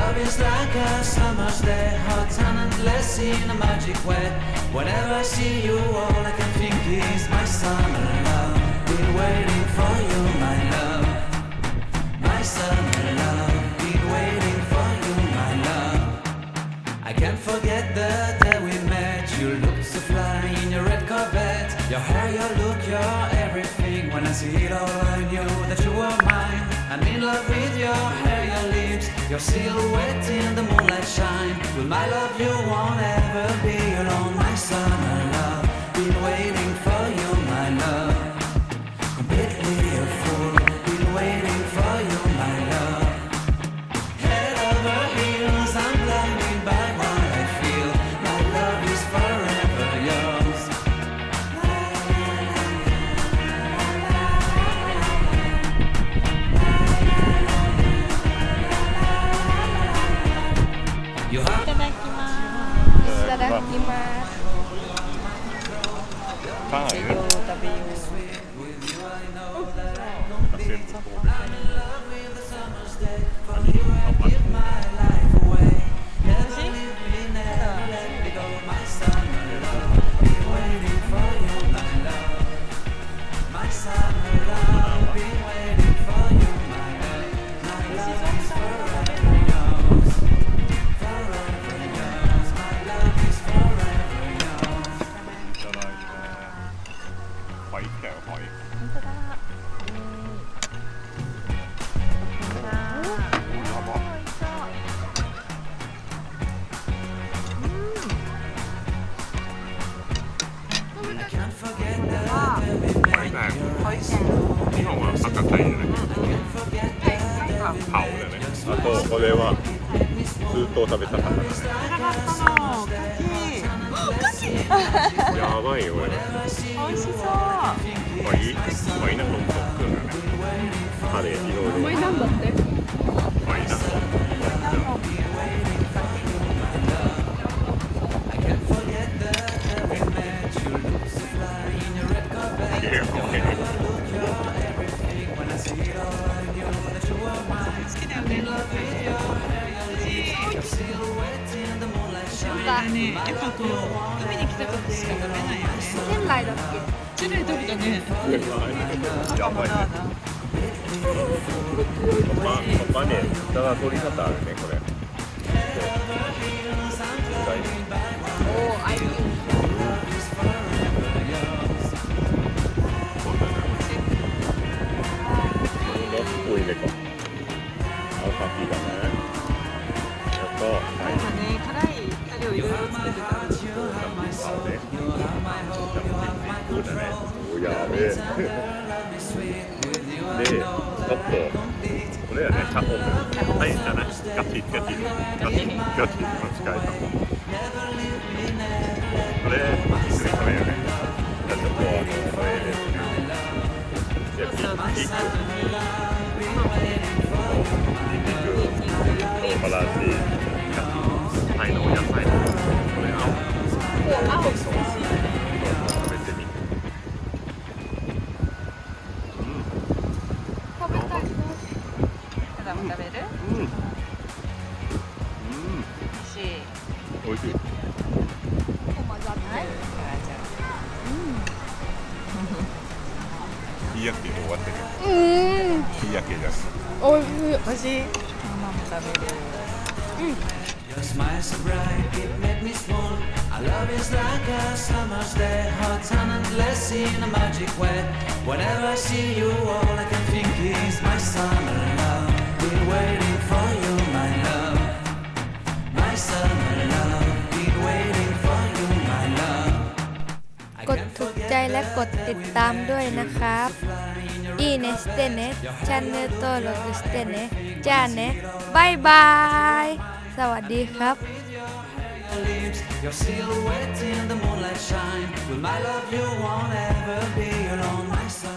love is like a summer's day, hot and endless in a magic way. Whenever I see you, all I can think is my summer love. Been waiting for you, my love. My summer love. Been waiting for you, my love. I can't forget the day we met. You looked so fly in your red Corvette. Your hair, your look, your everything. When I see it all, I knew that you were mine. I'm in love with your hair, your lips, your silhouette in the moonlight shine. With my love, you won't ever be alone, my summer love. Been waiting for you, my love. Completely a fool. Been waiting for you, my love. Head over heels, I'm blinded by what I feel. My love is forever yours. You い have ただきます。いただきます。パンある？食べよう。หอยแครงหอย 本当だ。やばหอยแครง日本は赤貝じゃないเผาだよねあとこれはずっと食べたかったねやばいよこれ美味しそう。หอยนางรมと食うんだね歯でいろいろこれなんだって。หอยนางรมなんかね、やっぱこう海に来た時しか食べないよね。仙台だっけ？仙台食べたね。やばいねパパね、下は取り方あるねこれおお、アイビー。おいでか青カピーだねแล้วก็なんかね、辛いタレをいろいろつけてた。เอาねそうだねおやべえでちょっとこれはねチャオはいじゃないガチ間違えたこれ一緒に食べようねじゃあちょっとこれですねでピッ唐辛子タイのお野菜これ青そう食べてみて食べたい。ただも食べる？美味しい。おいしいはい。日焼け終わってるうん。日焼けだし美味しい。美味しい。ママも食べる。Your smile so bright, it made me small. Our love is like a summer's day, hot and endless in a magic way. Whenever I see you, all I can think is my summer love. Been waiting for you, my love. My summer love. Been waiting for you, my love. กดถูกใจและกดติดตามด้วยนะครับ いいねしてねチャンネル登録してねじゃあねバイバイสวัสดีครับ Your silhouette in the moonlight shine. With my love, you won't ever be alone, my son.